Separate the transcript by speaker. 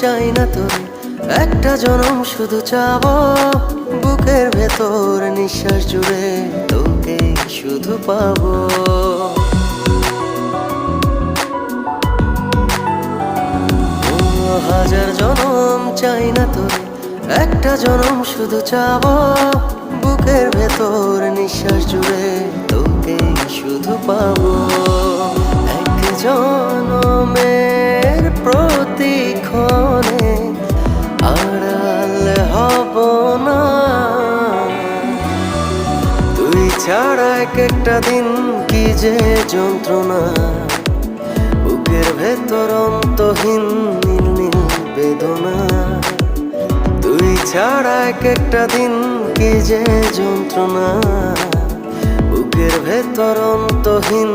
Speaker 1: চাই না তোরে, একটা জনম শুধু চাবো। বুকের ভেতর নিঃশ্বাস জুড়ে তোকে শুধু পাবো। হাজার জনম চাই না তোরে, একটা জনম শুধু চাবো। বুকের ভেতর নিঃশ্বাস জুড়ে তোকে শুধু পাবো। এক জনমের প্রতিক্ষণে আড়াল হব না, তুই ছাড়া এক একটা দিন কি যে যন্ত্রণা। বুকের ভেতর অন্তহীন নীল নীল বেদনা, তুই ছাড়া এক একটা দিন কি যে যন্ত্রণা। বুকের ভেতর অন্তহীন